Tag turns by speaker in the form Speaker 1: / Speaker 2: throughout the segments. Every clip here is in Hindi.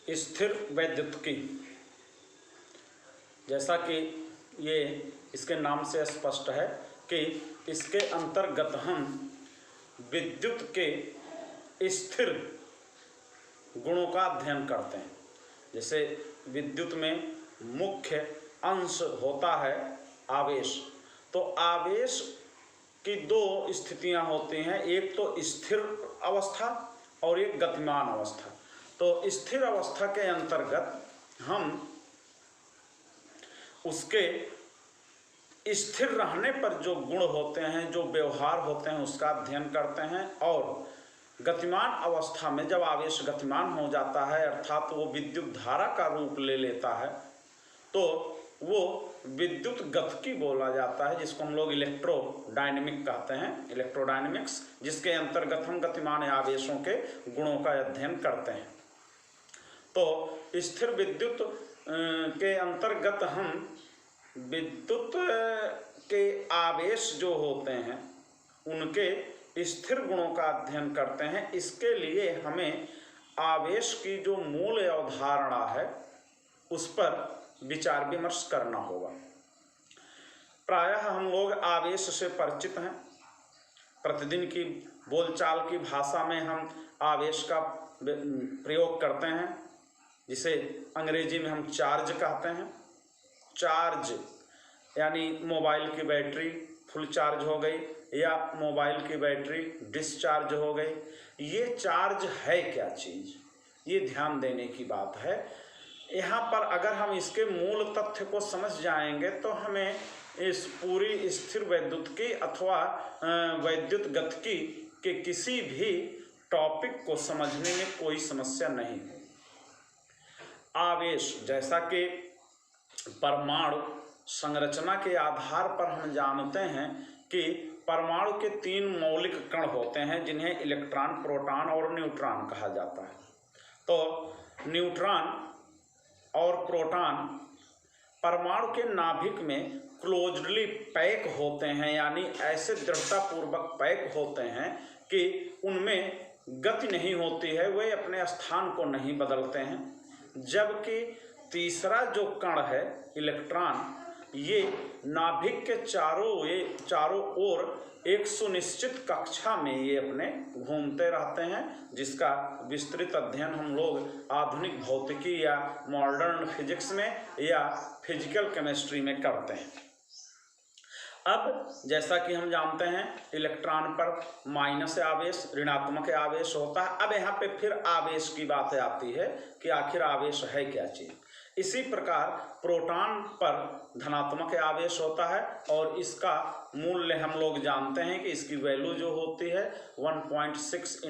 Speaker 1: स्थिर वैद्युतिकी, जैसा कि ये इसके नाम से स्पष्ट है कि इसके अंतर्गत हम विद्युत के स्थिर गुणों का अध्ययन करते हैं। जैसे विद्युत में मुख्य अंश होता है आवेश। तो आवेश की दो स्थितियां होती हैं, एक तो स्थिर अवस्था और एक गतिमान अवस्था। तो स्थिर अवस्था के अंतर्गत हम उसके स्थिर रहने पर जो गुण होते हैं, जो व्यवहार होते हैं, उसका अध्ययन करते हैं। और गतिमान अवस्था में जब आवेश गतिमान हो जाता है, अर्थात वो विद्युत धारा का रूप ले लेता है, तो वो विद्युत गतिकी बोला जाता है, जिसको हम लोग इलेक्ट्रोडायनेमिक कहते हैं, इलेक्ट्रोडायनेमिक्स, जिसके अंतर्गत हम गतिमान आवेशों के गुणों का अध्ययन करते हैं। तो स्थिर विद्युत के अंतर्गत हम विद्युत के आवेश जो होते हैं उनके स्थिर गुणों का अध्ययन करते हैं। इसके लिए हमें आवेश की जो मूल अवधारणा है उस पर विचार विमर्श करना होगा। प्रायः हम लोग आवेश से परिचित हैं, प्रतिदिन की बोलचाल की भाषा में हम आवेश का प्रयोग करते हैं, जिसे अंग्रेजी में हम चार्ज कहते हैं। चार्ज यानी मोबाइल की बैटरी फुल चार्ज हो गई या मोबाइल की बैटरी डिस्चार्ज हो गई। ये चार्ज है क्या चीज़, ये ध्यान देने की बात है। यहाँ पर अगर हम इसके मूल तथ्य को समझ जाएंगे तो हमें इस पूरी स्थिर वैद्युतिकी अथवा वैद्युत गतिकी के किसी भी टॉपिक को समझने में कोई समस्या नहीं है। आवेश, जैसा कि परमाणु संरचना के आधार पर हम जानते हैं कि परमाणु के 3 मौलिक कण होते हैं, जिन्हें इलेक्ट्रॉन, प्रोटॉन और न्यूट्रॉन कहा जाता है। तो न्यूट्रॉन और प्रोटॉन परमाणु के नाभिक में क्लोज्डली पैक होते हैं, यानी ऐसे दृढ़तापूर्वक पैक होते हैं कि उनमें गति नहीं होती है, वे अपने स्थान को नहीं बदलते हैं। जबकि तीसरा जो कण है इलेक्ट्रॉन, ये नाभिक के चारों ओर एक सुनिश्चित कक्षा में ये अपने घूमते रहते हैं, जिसका विस्तृत अध्ययन हम लोग आधुनिक भौतिकी या मॉडर्न फिजिक्स में या फिजिकल केमिस्ट्री में करते हैं। अब जैसा कि हम जानते हैं इलेक्ट्रॉन पर माइनस आवेश, ऋणात्मक आवेश होता है। अब यहाँ पे फिर आवेश की बात आती है कि आखिर आवेश है क्या चीज़। इसी प्रकार प्रोटॉन पर धनात्मक आवेश होता है और इसका मूल्य हम लोग जानते हैं कि इसकी वैल्यू जो होती है 1.6 ×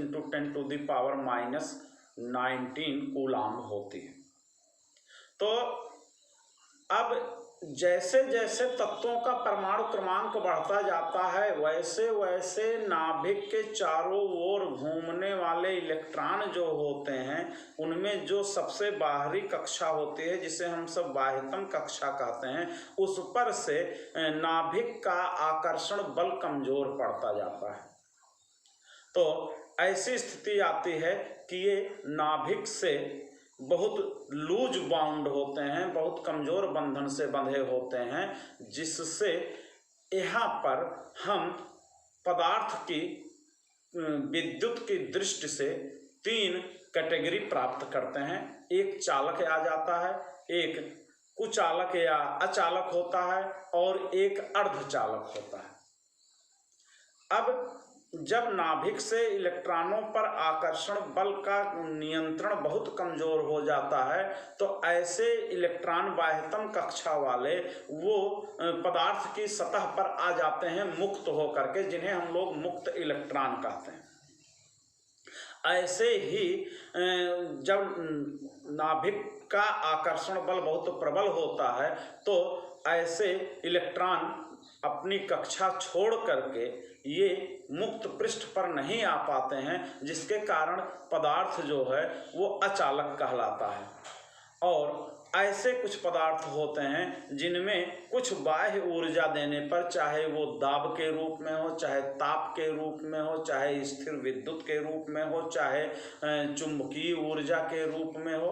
Speaker 1: 10⁻⁻19 कूलाम्ब होती है। तो अब जैसे जैसे तत्वों का परमाणु क्रमांक बढ़ता जाता है, वैसे वैसे नाभिक के चारों ओर घूमने वाले इलेक्ट्रॉन जो होते हैं उनमें जो सबसे बाहरी कक्षा होती है, जिसे हम सब बाह्यतम कक्षा कहते हैं, उस पर से नाभिक का आकर्षण बल कमजोर पड़ता जाता है। तो ऐसी स्थिति आती है कि ये नाभिक से बहुत लूज बाउंड होते हैं, बहुत कमज़ोर बंधन से बंधे होते हैं, जिससे यहाँ पर हम पदार्थ की विद्युत की दृष्टि से 3 कैटेगरी प्राप्त करते हैं। एक चालक आ जाता है, एक कुचालक या अचालक होता है और एक अर्धचालक होता है। अब जब नाभिक से इलेक्ट्रॉनों पर आकर्षण बल का नियंत्रण बहुत कमजोर हो जाता है, तो ऐसे इलेक्ट्रॉन बाह्यतम कक्षा वाले वो पदार्थ की सतह पर आ जाते हैं मुक्त होकर के, जिन्हें हम लोग मुक्त इलेक्ट्रॉन कहते हैं। ऐसे ही जब नाभिक का आकर्षण बल बहुत प्रबल होता है तो ऐसे इलेक्ट्रॉन अपनी कक्षा छोड़ करके ये मुक्त पृष्ठ पर नहीं आ पाते हैं, जिसके कारण पदार्थ जो है वो अचालक कहलाता है। और ऐसे कुछ पदार्थ होते हैं जिनमें कुछ बाह्य ऊर्जा देने पर, चाहे वो दाब के रूप में हो, चाहे ताप के रूप में हो, चाहे स्थिर विद्युत के रूप में हो, चाहे चुंबकीय ऊर्जा के रूप में हो,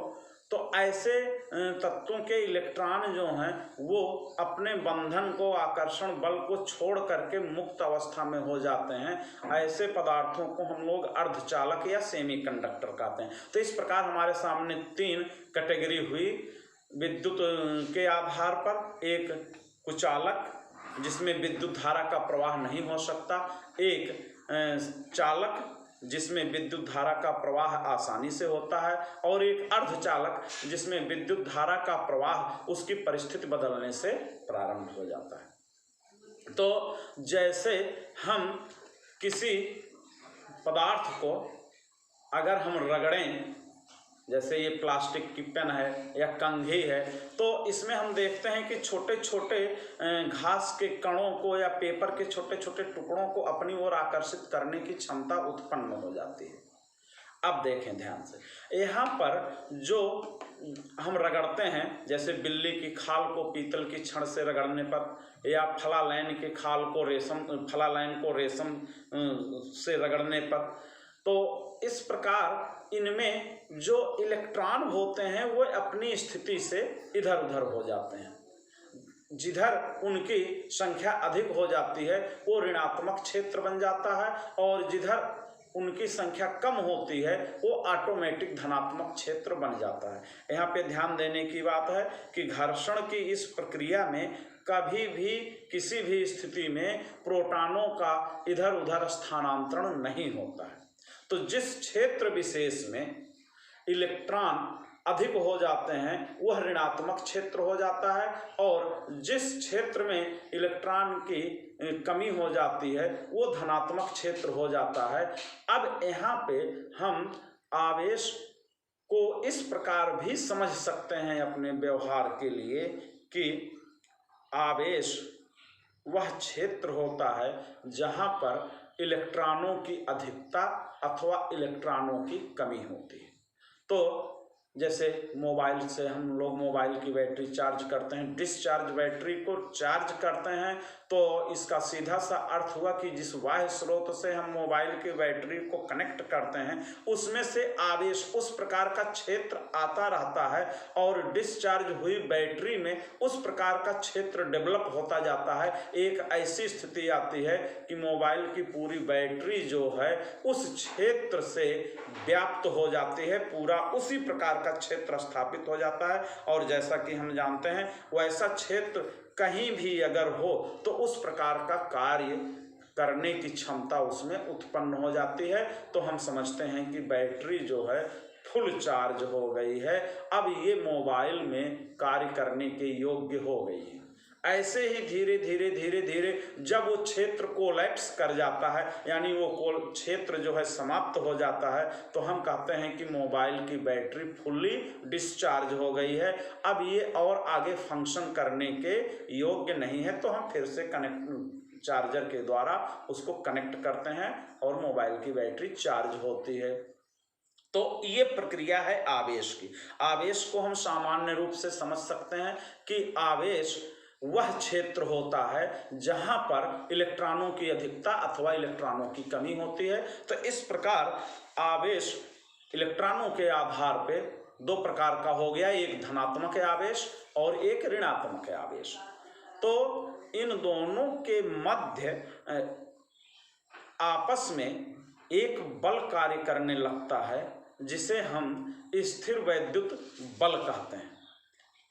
Speaker 1: तो ऐसे तत्वों के इलेक्ट्रॉन जो हैं वो अपने बंधन को, आकर्षण बल को छोड़ करके मुक्त अवस्था में हो जाते हैं। ऐसे पदार्थों को हम लोग अर्धचालक या सेमीकंडक्टर कहते हैं। तो इस प्रकार हमारे सामने 3 कैटेगरी हुई विद्युत के आधार पर। एक कुचालक जिसमें विद्युत धारा का प्रवाह नहीं हो सकता, एक चालक जिसमें विद्युत धारा का प्रवाह आसानी से होता है, और एक अर्धचालक जिसमें विद्युत धारा का प्रवाह उसकी परिस्थिति बदलने से प्रारंभ हो जाता है। तो जैसे हम किसी पदार्थ को अगर हम रगड़ें, जैसे ये प्लास्टिक की पेन है या कंघी है, तो इसमें हम देखते हैं कि छोटे छोटे घास के कणों को या पेपर के छोटे छोटे टुकड़ों को अपनी ओर आकर्षित करने की क्षमता उत्पन्न हो जाती है। अब देखें ध्यान से, यहाँ पर जो हम रगड़ते हैं, जैसे बिल्ली की खाल को पीतल की छड़ से रगड़ने पर, या फलालैन के खाल को फलालैन को रेशम से रगड़ने पर, तो इस प्रकार इनमें जो इलेक्ट्रॉन होते हैं वो अपनी स्थिति से इधर उधर हो जाते हैं। जिधर उनकी संख्या अधिक हो जाती है वो ऋणात्मक क्षेत्र बन जाता है, और जिधर उनकी संख्या कम होती है वो ऑटोमेटिक धनात्मक क्षेत्र बन जाता है। यहाँ पे ध्यान देने की बात है कि घर्षण की इस प्रक्रिया में कभी भी किसी भी स्थिति में प्रोटॉनों का इधर उधर स्थानांतरण नहीं होता है। तो जिस क्षेत्र विशेष में इलेक्ट्रॉन अधिक हो जाते हैं वह ऋणात्मक क्षेत्र हो जाता है, और जिस क्षेत्र में इलेक्ट्रॉन की कमी हो जाती है वो धनात्मक क्षेत्र हो जाता है। अब यहाँ पे हम आवेश को इस प्रकार भी समझ सकते हैं अपने व्यवहार के लिए कि आवेश वह क्षेत्र होता है जहाँ पर इलेक्ट्रॉनों की अधिकता अथवा इलेक्ट्रॉनों की कमी होती है। तो जैसे मोबाइल से हम लोग मोबाइल की बैटरी चार्ज करते हैं, डिस्चार्ज बैटरी को चार्ज करते हैं, तो इसका सीधा सा अर्थ हुआ कि जिस बाह्य स्रोत से हम मोबाइल की बैटरी को कनेक्ट करते हैं उसमें से आवेश उस प्रकार का क्षेत्र आता रहता है, और डिस्चार्ज हुई बैटरी में उस प्रकार का क्षेत्र डेवलप होता जाता है। एक ऐसी स्थिति आती है कि मोबाइल की पूरी बैटरी जो है उस क्षेत्र से व्याप्त हो जाती है, पूरा उसी प्रकार का क्षेत्र स्थापित हो जाता है। और जैसा कि हम जानते हैं वैसा क्षेत्र कहीं भी अगर हो तो उस प्रकार का कार्य करने की क्षमता उसमें उत्पन्न हो जाती है। तो हम समझते हैं कि बैटरी जो है फुल चार्ज हो गई है, अब ये मोबाइल में कार्य करने के योग्य हो गई है। ऐसे ही धीरे धीरे धीरे धीरे जब वो क्षेत्र कोलैप्स कर जाता है, यानी वो क्षेत्र जो है समाप्त हो जाता है, तो हम कहते हैं कि मोबाइल की बैटरी फुल्ली डिस्चार्ज हो गई है, अब ये और आगे फंक्शन करने के योग्य नहीं है। तो हम फिर से चार्जर के द्वारा उसको कनेक्ट करते हैं और मोबाइल की बैटरी चार्ज होती है। तो ये प्रक्रिया है आवेश की। आवेश को हम सामान्य रूप से समझ सकते हैं कि आवेश वह क्षेत्र होता है जहां पर इलेक्ट्रॉनों की अधिकता अथवा इलेक्ट्रॉनों की कमी होती है। तो इस प्रकार आवेश इलेक्ट्रॉनों के आधार पे 2 प्रकार का हो गया, एक धनात्मक आवेश और एक ऋणात्मक आवेश। तो इन दोनों के मध्य आपस में एक बल कार्य करने लगता है जिसे हम स्थिर वैद्युत बल कहते हैं।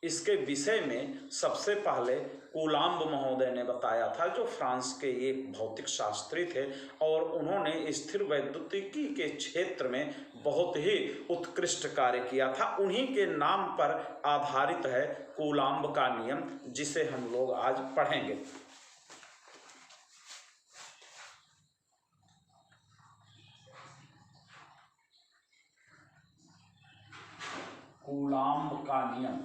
Speaker 1: इसके विषय में सबसे पहले कूलाम्ब महोदय ने बताया था, जो फ्रांस के एक भौतिक शास्त्री थे, और उन्होंने स्थिर वैद्युतिकी के क्षेत्र में बहुत ही उत्कृष्ट कार्य किया था। उन्हीं के नाम पर आधारित है कूलाम्ब का नियम, जिसे हम लोग आज पढ़ेंगे। कूलाम्ब का नियम।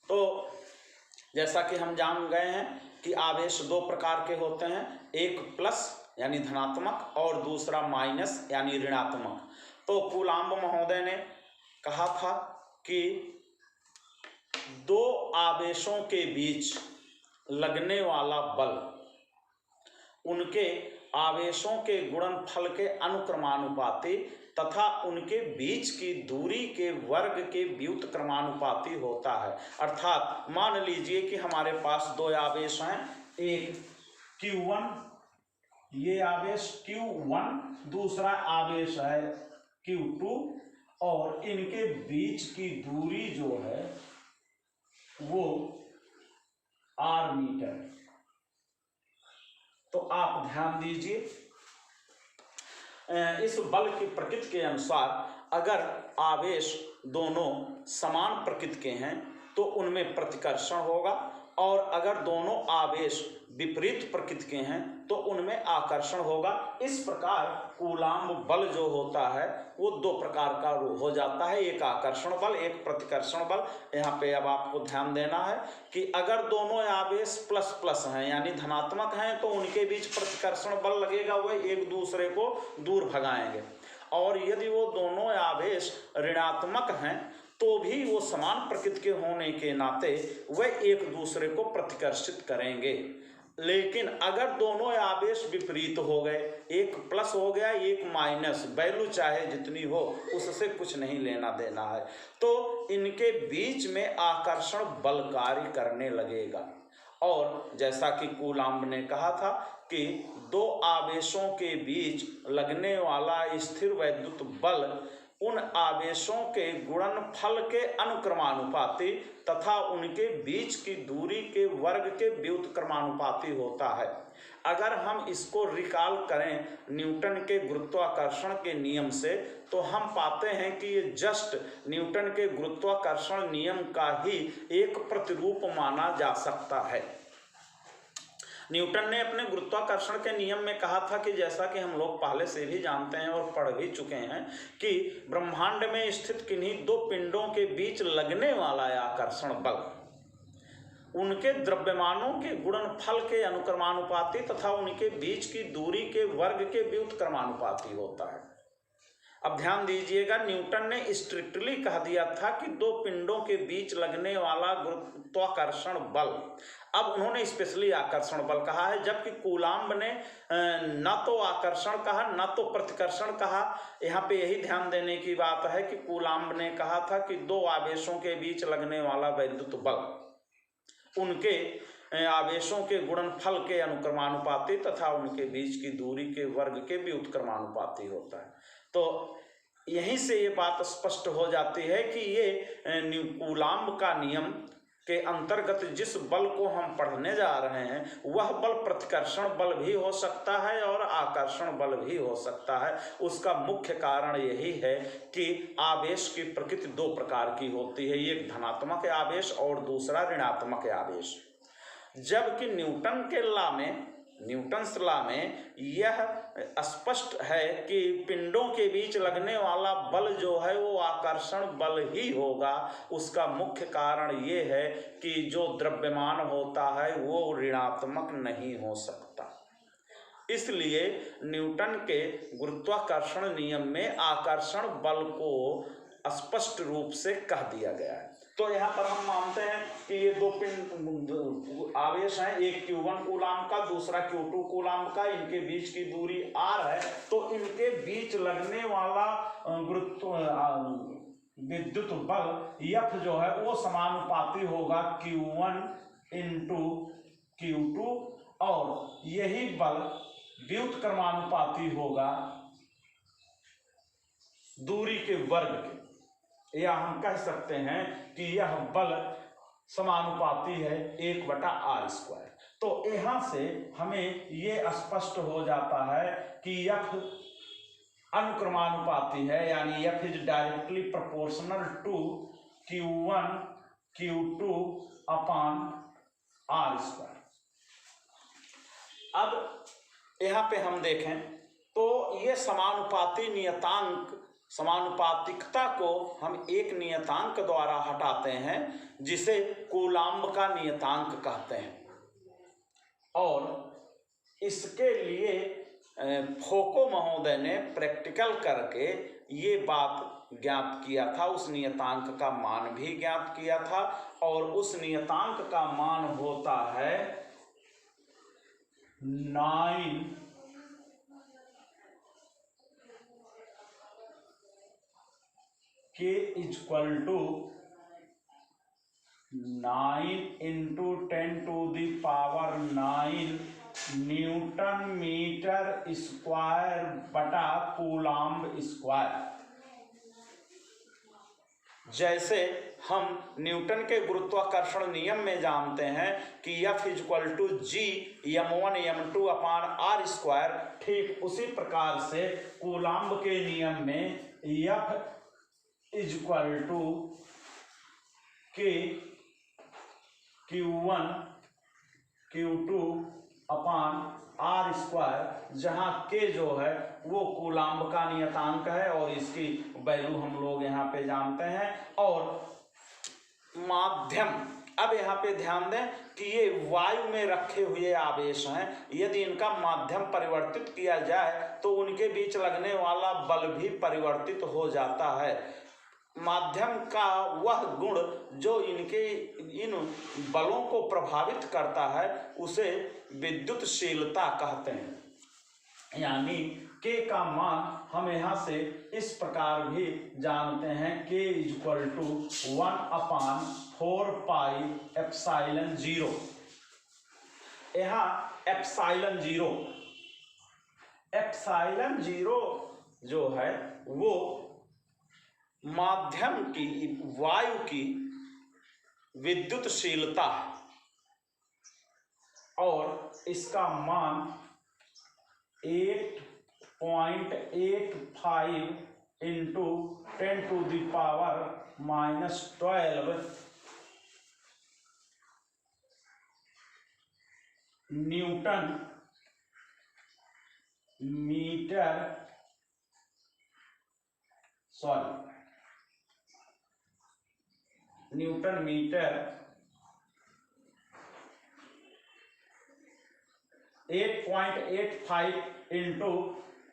Speaker 1: तो जैसा कि हम जान गए हैं कि आवेश 2 प्रकार के होते हैं, एक प्लस यानी धनात्मक और दूसरा माइनस यानी ऋणात्मक। तो कूलाम्ब महोदय ने कहा था कि 2 आवेशों के बीच लगने वाला बल उनके आवेशों के गुणनफल के अनुक्रमानुपाती तथा उनके बीच की दूरी के वर्ग के व्युत्क्रमानुपाती होता है। अर्थात मान लीजिए कि हमारे पास दो आवेश हैं, एक Q1, ये आवेश Q1, दूसरा आवेश है Q2, और इनके बीच की दूरी जो है वो R मीटर है। तो आप ध्यान दीजिए, इस बल की प्रकृति के अनुसार अगर आवेश दोनों समान प्रकृति के हैं तो उनमें प्रतिकर्षण होगा, और अगर दोनों आवेश विपरीत प्रकृति के हैं तो उनमें आकर्षण होगा। इस प्रकार कूलाम्ब बल जो होता है वो दो प्रकार का हो जाता है, एक आकर्षण बल, एक प्रतिकर्षण बल। यहाँ पे अब आपको ध्यान देना है कि अगर दोनों आवेश प्लस प्लस हैं यानी धनात्मक हैं तो उनके बीच प्रतिकर्षण बल लगेगा, वह एक दूसरे को दूर भगाएंगे, और यदि वो दोनों आवेश ऋणात्मक हैं तो भी वो समान प्रकृति के होने के नाते वह एक दूसरे को प्रतिकर्षित करेंगे। लेकिन अगर दोनों आवेश विपरीत हो गए, एक प्लस हो गया एक माइनस, वैल्यू चाहे जितनी हो उससे कुछ नहीं लेना देना है, तो इनके बीच में आकर्षण बल कार्य करने लगेगा। और जैसा कि कूलाम्ब ने कहा था कि दो आवेशों के बीच लगने वाला स्थिर वैद्युत बल उन आवेशों के गुणनफल के अनुक्रमानुपाती तथा उनके बीच की दूरी के वर्ग के व्युत्क्रमानुपाती होता है। अगर हम इसको रिकॉल करें न्यूटन के गुरुत्वाकर्षण के नियम से तो हम पाते हैं कि ये जस्ट न्यूटन के गुरुत्वाकर्षण नियम का ही एक प्रतिरूप माना जा सकता है। न्यूटन ने अपने गुरुत्वाकर्षण के नियम में कहा था कि जैसा कि हम लोग पहले से भी जानते हैं और पढ़ भी चुके हैं कि ब्रह्मांड में स्थित किन्हीं दो पिंडों के बीच लगने वाला आकर्षण बल उनके द्रव्यमानों के गुणनफल के अनुक्रमानुपाती तथा उनके बीच की दूरी के वर्ग के व्युत्क्रमानुपाती होता है। अब ध्यान दीजिएगा, न्यूटन ने स्ट्रिक्टली कह दिया था कि दो पिंडों के बीच लगने वाला गुरुत्वाकर्षण बल, अब उन्होंने स्पेशली आकर्षण बल कहा है, जबकि कूलाम्ब ने न तो आकर्षण कहा न तो प्रतिकर्षण कहा। यहाँ पे यही ध्यान देने की बात है कि कूलाम्ब ने कहा था कि दो आवेशों के बीच लगने वाला वैद्युत बल उनके आवेशों के गुणनफल के अनुक्रमानुपाती तथा उनके बीच की दूरी के वर्ग के व्युत्क्रमानुपाती होता है। तो यहीं से ये बात स्पष्ट हो जाती है कि ये कूलाम्ब का नियम के अंतर्गत जिस बल को हम पढ़ने जा रहे हैं वह बल प्रतिकर्षण बल भी हो सकता है और आकर्षण बल भी हो सकता है। उसका मुख्य कारण यही है कि आवेश की प्रकृति दो प्रकार की होती है, एक धनात्मक आवेश और दूसरा ऋणात्मक आवेश। जबकि न्यूटन्स लॉ में यह स्पष्ट है कि पिंडों के बीच लगने वाला बल जो है वो आकर्षण बल ही होगा। उसका मुख्य कारण ये है कि जो द्रव्यमान होता है वो ऋणात्मक नहीं हो सकता। इसलिए न्यूटन के गुरुत्वाकर्षण नियम में आकर्षण बल को स्पष्ट रूप से कह दिया गया है। तो यहाँ पर हम मानते हैं कि ये दो पिंड आवेश हैं, एक Q1 कूलाम्ब का दूसरा Q2 कूलाम्ब का, इनके बीच की दूरी R है, तो इनके बीच लगने वाला विद्युत बल F जो है वो समानुपाती होगा Q1 इंटू Q2, और यही बल व्युत्क्रमानुपाती होगा दूरी के वर्ग के, या हम कह सकते हैं कि यह बल समानुपाती है 1/r²। तो यहाँ से हमें ये स्पष्ट हो जाता है कि F अनुक्रमानुपाती है, यानी F is directly proportional to Q1 Q2 upon r²। अब यहाँ पे हम देखें तो ये समानुपातिकता को हम एक नियतांक द्वारा हटाते हैं जिसे कूलाम्ब का नियतांक कहते हैं, और इसके लिए फोको महोदय ने प्रैक्टिकल करके ये बात ज्ञात किया था, उस नियतांक का मान भी ज्ञात किया था, और उस नियतांक का मान होता है 9 K equal to 9 into 10⁹ newton metre square बटा कूलाम्ब स्क्वायर। जैसे हम न्यूटन के गुरुत्वाकर्षण नियम में जानते हैं कि F equal to G m1 m2 upon r square, ठीक उसी प्रकार से कूलाम्ब के नियम में F equal to K Q1 Q2 upon r square, जहाँ K जो है वो कूलाम्ब का नियतांक है और इसकी वैल्यू हम लोग यहाँ पे जानते हैं। और माध्यम, अब यहाँ पे ध्यान दें कि ये वायु में रखे हुए आवेश हैं, यदि इनका माध्यम परिवर्तित किया जाए तो उनके बीच लगने वाला बल भी परिवर्तित हो जाता है। माध्यम का वह गुण जो इन बलों को प्रभावित करता है उसे विद्युतशीलता कहते हैं। यानी K का मान हम यहाँ से इस प्रकार भी जानते हैं, K इक्वल टू 1/4πε0। यहाँ एप्साइलन 0 जो है वो माध्यम की, वायु की विद्युतशीलता है और इसका मान 8.85 into 10⁻⁻12 newton metre 8.85 into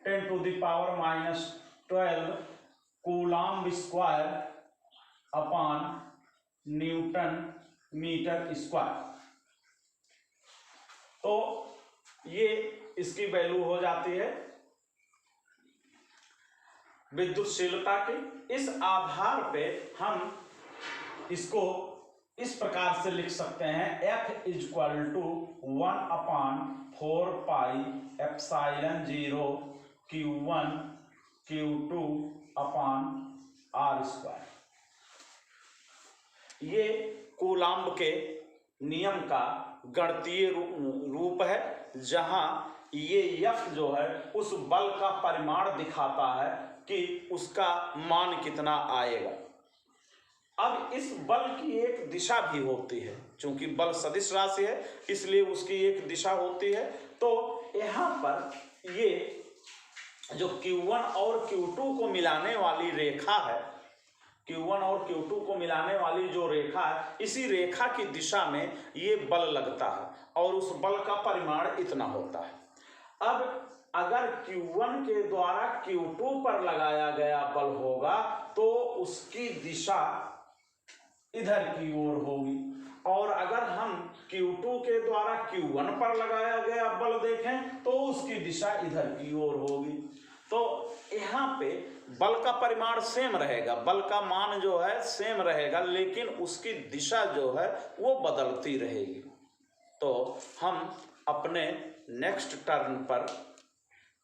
Speaker 1: 10⁻⁻12 coulomb square upon newton metre square. तो ये इसकी वैल्यू हो जाती है विद्युतशीलता की। इस आधार पे हम इसको इस प्रकार से लिख सकते हैं, F equal to 1/4πε0 Q1 Q2 upon r square. ये कूलाम्ब के नियम का गणितीय रूप है, जहां ये F जो है उस बल का परिमाण दिखाता है कि उसका मान कितना आएगा। अब इस बल की एक दिशा भी होती है, चूंकि बल सदिश राशि है इसलिए उसकी एक दिशा होती है। तो यहाँ पर ये जो Q1 और Q2 को मिलाने वाली रेखा है, Q1 और Q2 को मिलाने वाली जो रेखा है, इसी रेखा की दिशा में ये बल लगता है और उस बल का परिमाण इतना होता है। अब अगर Q1 के द्वारा Q2 पर लगाया गया बल होगा तो उसकी दिशा इधर की ओर होगी, और अगर हम Q2 के द्वारा Q1 पर लगाया गया बल देखें तो उसकी दिशा इधर की ओर होगी। तो यहाँ पे बल का परिमाण सेम रहेगा, बल का मान जो है सेम रहेगा, लेकिन उसकी दिशा जो है वो बदलती रहेगी। तो हम अपने नेक्स्ट टर्न पर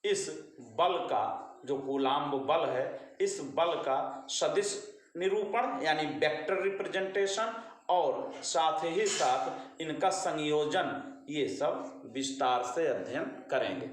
Speaker 1: इस बल का, जो कूलाम्ब बल है, इस बल का सदिश निरूपण यानी वेक्टर रिप्रेजेंटेशन और साथ ही साथ इनका संयोजन, ये सब विस्तार से अध्ययन करेंगे।